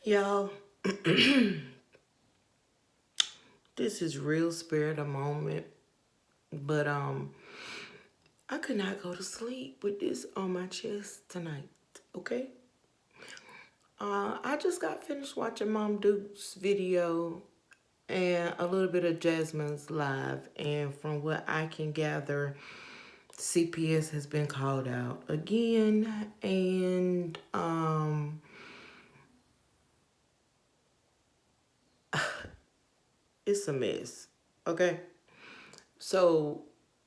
Y'all, this is real spirit a moment, but I could not go to sleep with this on my chest tonight. Okay. I just got finished watching Mom Duke's video and a little bit of Jasmine's live, and from what I can gather, CPS has been called out again, and it's a mess. Okay. So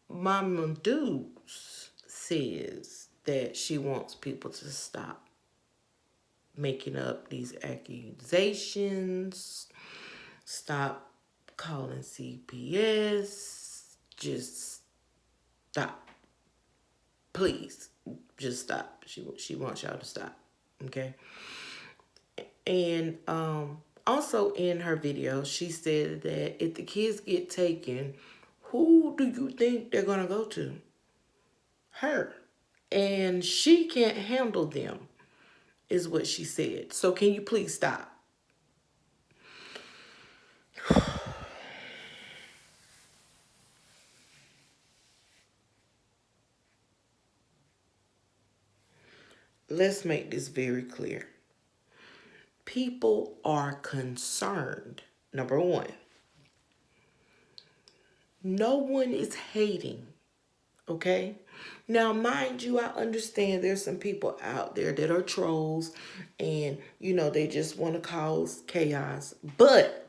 Mama Dukes says that she wants people to stop making up these accusations, stop calling CPS, just stop. Please, just stop. She wants y'all to stop. Okay? And also in her video, she said that if the kids get taken, who do you think they're gonna go to? Her. And she can't handle them, is what she said. So can you please stop? Let's make this very clear. People are concerned. Number one, no one is hating. Okay? Now, mind you, I understand there's some people out there that are trolls and, they just want to cause chaos. But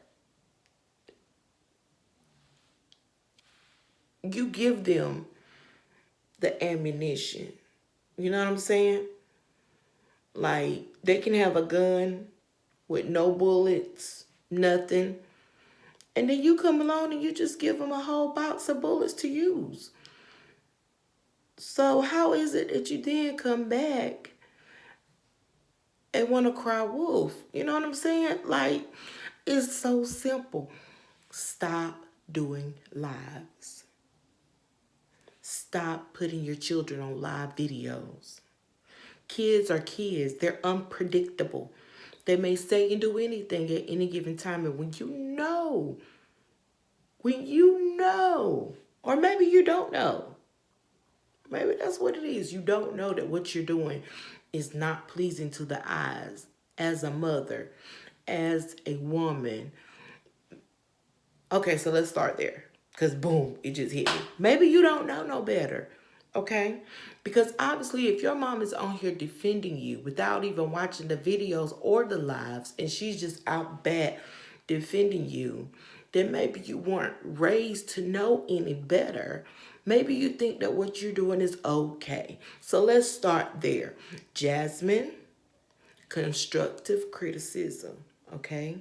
you give them the ammunition. You know what I'm saying? Like, they can have a gun with no bullets, nothing. And then you come along and you just give them a whole box of bullets to use. So how is it that you then come back and want to cry wolf? You know what I'm saying? Like, it's so simple. Stop doing lives. Stop putting your children on live videos. Kids are kids. They're unpredictable. They may say and do anything at any given time. And when you know, or maybe you don't know, maybe that's what it is. You don't know that what you're doing is not pleasing to the eyes as a mother, as a woman. Okay, so let's start there. Because boom, it just hit me. Maybe you don't know no better. Okay? Because obviously, if your mom is on here defending you without even watching the videos or the lives, and she's just out bad defending you, then maybe you weren't raised to know any better. Maybe you think that what you're doing is okay. So let's start there. Jasmine, constructive criticism. Okay?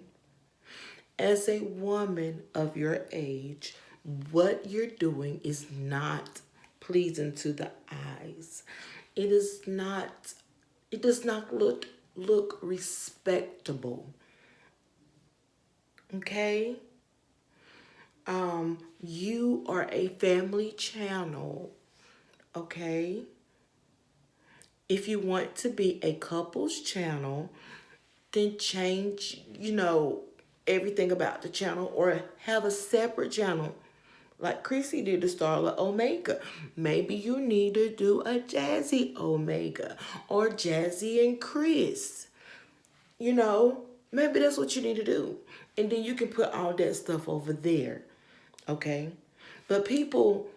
As a woman of your age, what you're doing is not pleasing to the eyes. It is not, it does not look respectable. Okay? You are a family channel. Okay? If you want to be a couples channel, then change, everything about the channel or have a separate channel. Like Chrissy did the Starla Omega. Maybe you need to do a Jazzy Omega or Jazzy and Chris. Maybe that's what you need to do. And then you can put all that stuff over there. Okay? But people,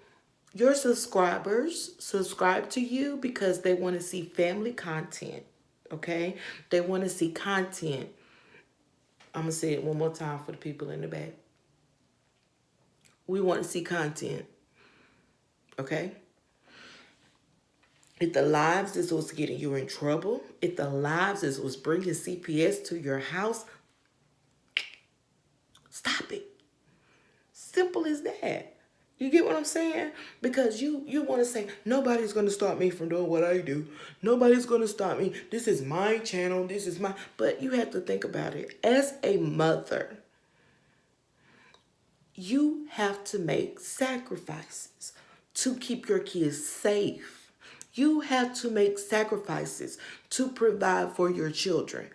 your subscribers subscribe to you because they want to see family content. Okay? They want to see content. I'm going to say it one more time for the people in the back. We want to see content. Okay? If the lives is what's getting you in trouble, if the lives is what's bringing CPS to your house, stop it. Simple as that. You get what I'm saying? Because you want to say, nobody's going to stop me from doing what I do. Nobody's going to stop me. This is my channel. This is my... But you have to think about it. As a mother, you have to make sacrifices to keep your kids safe. You have to make sacrifices to provide for your children.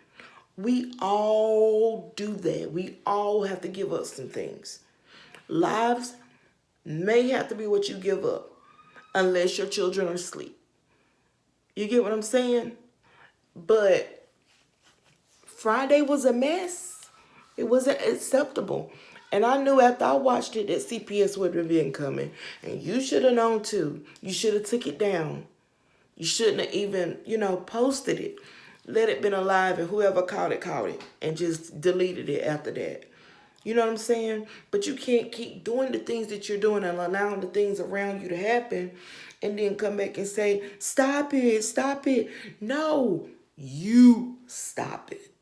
We all do that. We all have to give up some things. Lives may have to be what you give up unless your children are asleep. You get what I'm saying? But Friday was a mess. It wasn't acceptable. And I knew after I watched it that CPS would have been coming. And you should have known too. You should have took it down. You shouldn't have even, posted it. Let it been alive and whoever caught it and just deleted it after that. You know what I'm saying? But you can't keep doing the things that you're doing and allowing the things around you to happen and then come back and say, stop it, stop it. No, you stop it.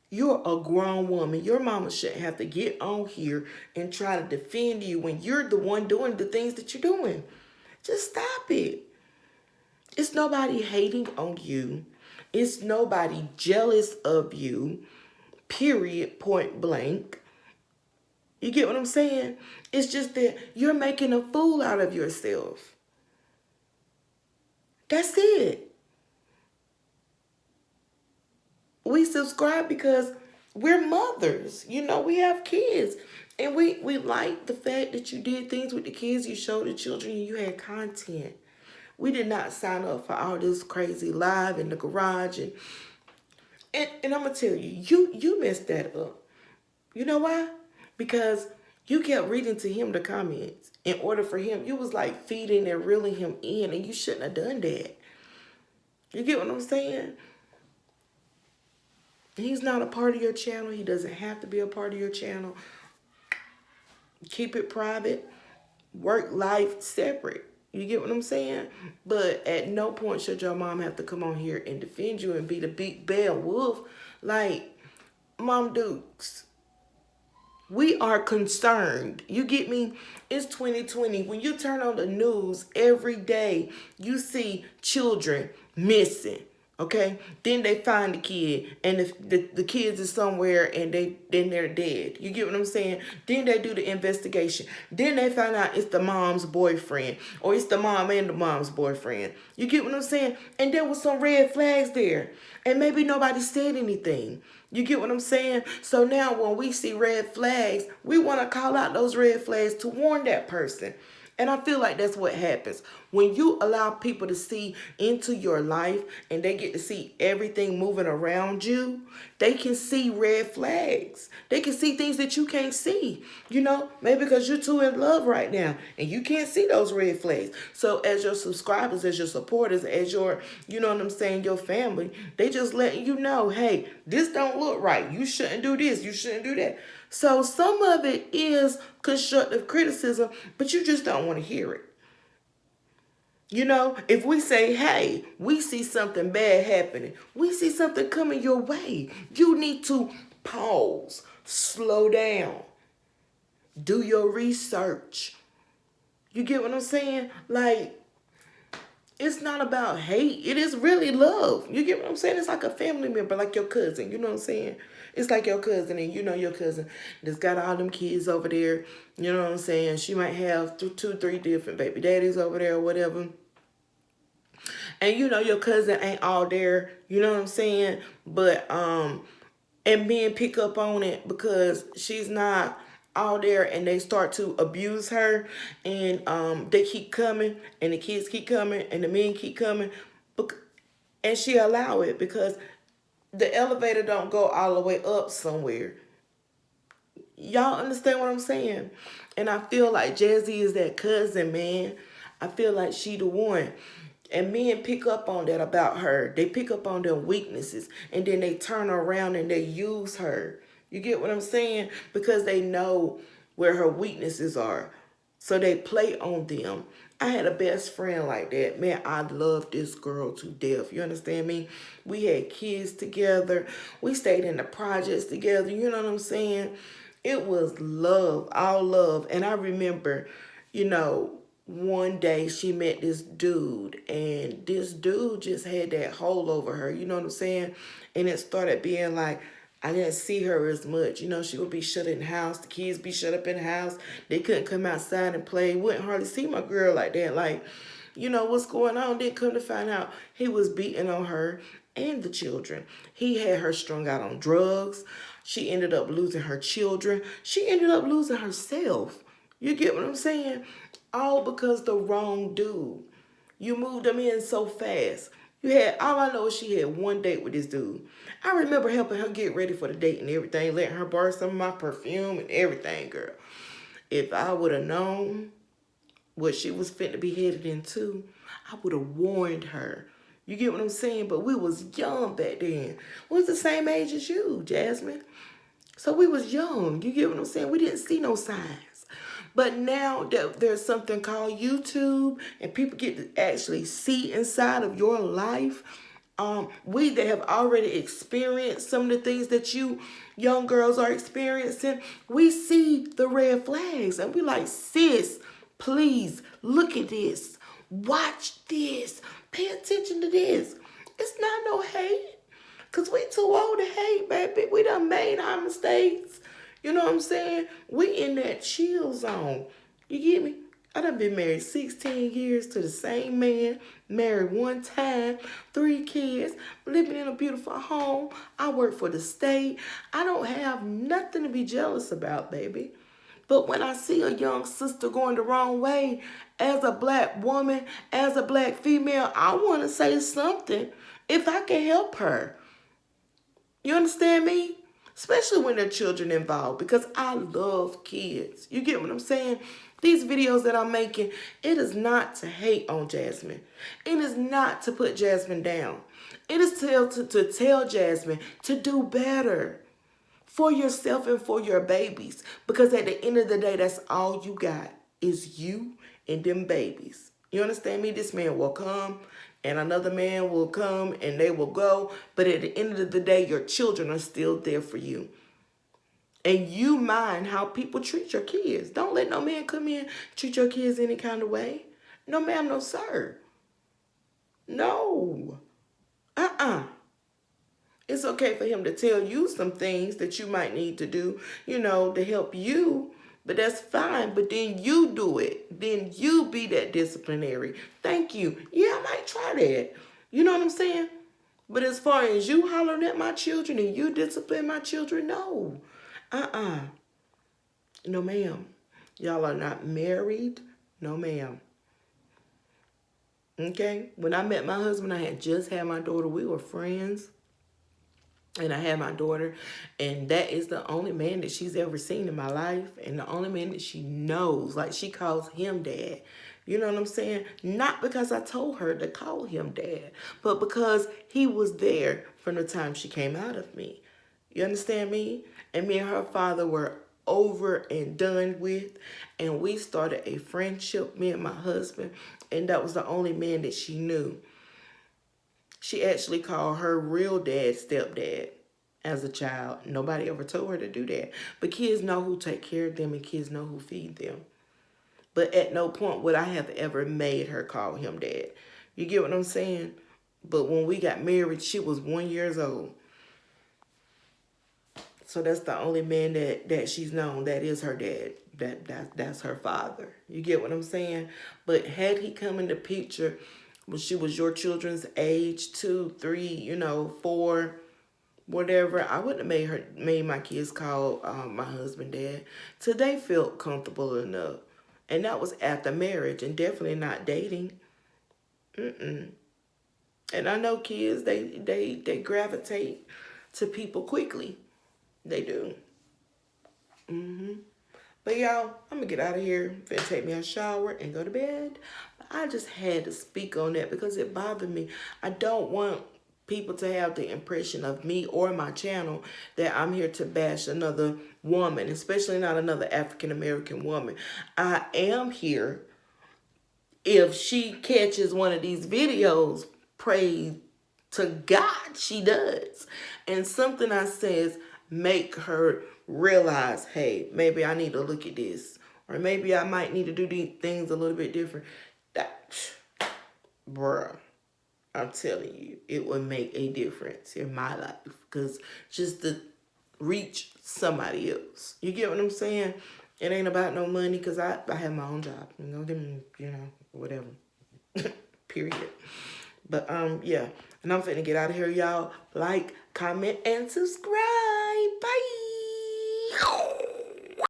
You're a grown woman. Your mama shouldn't have to get on here and try to defend you when you're the one doing the things that you're doing. Just stop it. It's nobody hating on you. It's nobody jealous of you. Period. Point blank. You get what I'm saying? It's just that you're making a fool out of yourself. That's it. We subscribe because we're mothers. We have kids. And we like the fact that you did things with the kids. You showed the children and you had content. We did not sign up for all this crazy live in the garage. And I'm going to tell you, you messed that up. You know why? Because you kept reading to him the comments. In order for him, you was like feeding and reeling him in. And you shouldn't have done that. You get what I'm saying? He's not a part of your channel. He doesn't have to be a part of your channel. Keep it private. Work life separate. You get what I'm saying? But at no point should your mom have to come on here and defend you and be the big bad wolf. Like, Mom Dukes, we are concerned. You get me? It's 2020. When you turn on the news every day, you see children missing. Okay, then they find the kid, and the kids is somewhere, and they're dead. You get what I'm saying? Then they do the investigation. Then they find out it's the mom's boyfriend, or it's the mom and the mom's boyfriend. You get what I'm saying? And there was some red flags there, and maybe nobody said anything. You get what I'm saying? So now when we see red flags, we want to call out those red flags to warn that person. And I feel like that's what happens. When you allow people to see into your life and they get to see everything moving around you, they can see red flags. They can see things that you can't see. Maybe because you're too in love right now and you can't see those red flags. So as your subscribers, as your supporters, as your, your family, they just letting you know, hey, this don't look right. You shouldn't do this. You shouldn't do that. So some of it is constructive criticism, but you just don't want to hear it. If we say, hey, we see something bad happening, we see something coming your way, you need to pause, slow down, do your research. You get what I'm saying? Like, it's not about hate. It is really love. You get what I'm saying? It's like a family member, like your cousin. You know what I'm saying? It's like your cousin, and your cousin that's got all them kids over there. You know what I'm saying? She might have two, 3 different baby daddies over there or whatever. And your cousin ain't all there. You know what I'm saying? But, and men pick up on it because she's not all there, and they start to abuse her, and they keep coming, and the kids keep coming, and the men keep coming, and she allow it because the elevator don't go all the way up somewhere. Y'all understand what I'm saying? And I feel like Jazzy is that cousin, man. I feel like she the one. And men pick up on that about her. They pick up on their weaknesses, and then they turn around and they use her. You get what I'm saying? Because they know where her weaknesses are. So they play on them. I had a best friend like that. Man, I loved this girl to death. You understand me? We had kids together. We stayed in the projects together. You know what I'm saying? It was love, all love. And I remember, one day she met this dude, and this dude just had that hold over her. You know what I'm saying? And it started being like, I didn't see her as much. She would be shut in the house. The kids be shut up in the house. They couldn't come outside and play. Wouldn't hardly see my girl like that. Like, what's going on? Didn't come to find out he was beating on her and the children. He had her strung out on drugs. She ended up losing her children. She ended up losing herself. You get what I'm saying? All because the wrong dude. You moved him in so fast. You had, all I know is she had one date with this dude. I remember helping her get ready for the date and everything, letting her borrow some of my perfume and everything, girl. If I would have known what she was fit to be headed into, I would have warned her. You get what I'm saying? But we was young back then. We was the same age as you, Jasmine. So we was young. You get what I'm saying? We didn't see no signs. But now that there's something called YouTube and people get to actually see inside of your life, we that have already experienced some of the things that you young girls are experiencing, we see the red flags and we like, sis, please look at this. Watch this. Pay attention to this. It's not no hate. Because we too old to hate, baby. We done made our mistakes. You know what I'm saying? We in that chill zone. You get me? I done been married 16 years to the same man. Married one time. 3 kids. Living in a beautiful home. I work for the state. I don't have nothing to be jealous about, baby. But when I see a young sister going the wrong way, as a black woman, as a black female, I want to say something if I can help her. You understand me? Especially when there are children involved, because I love kids. You get what I'm saying? These videos that I'm making, it is not to hate on Jasmine. It is not to put Jasmine down. It is to tell Jasmine to do better for yourself and for your babies. Because at the end of the day, that's all you got is you and them babies. You understand me? This man will come and another man will come and they will go. But at the end of the day, your children are still there for you. And you mind how people treat your kids. Don't let no man come in, treat your kids any kind of way. No ma'am, no sir. No. It's okay for him to tell you some things that you might need to do, to help you. But that's fine. But then you do it. Then you be that disciplinary. Thank you. Yeah, I might try that. You know what I'm saying? But as far as you hollering at my children and you discipline my children, no. No, ma'am. Y'all are not married. No, ma'am. Okay? When I met my husband, I had just had my daughter. We were friends. And I had my daughter, and that is the only man that she's ever seen in my life, and the only man that she knows. Like, she calls him dad. You know what I'm saying? Not because I told her to call him dad, but because he was there from the time she came out of me. You understand me? And me and her father were over and done with, and we started a friendship, me and my husband, and that was the only man that she knew. She actually called her real dad stepdad as a child. Nobody ever told her to do that. But kids know who take care of them and kids know who feed them. But at no point would I have ever made her call him dad. You get what I'm saying? But when we got married, she was 1 year old. So that's the only man that she's known that is her dad. That's her father. You get what I'm saying? But had he come in the picture when she was your children's age, 2, 3, 4, whatever, I wouldn't have made my kids call my husband dad till they felt comfortable enough. And that was after marriage and definitely not dating. And I know kids, they gravitate to people quickly. They do. But y'all, I'm going to get out of here. I'm going to take me a shower and go to bed. I just had to speak on that because it bothered me. I don't want people to have the impression of me or my channel that I'm here to bash another woman, especially not another African-American woman. I am here. If she catches one of these videos, pray to God she does. And something I says make her realize, hey, maybe I need to look at this. Or maybe I might need to do these things a little bit different. Bruh, I'm telling you, it would make a difference in my life. Because just to reach somebody else. You get what I'm saying? It ain't about no money because I have my own job. Whatever. Period. But yeah. And I'm finna get out of here, y'all. Like, comment, and subscribe. Bye.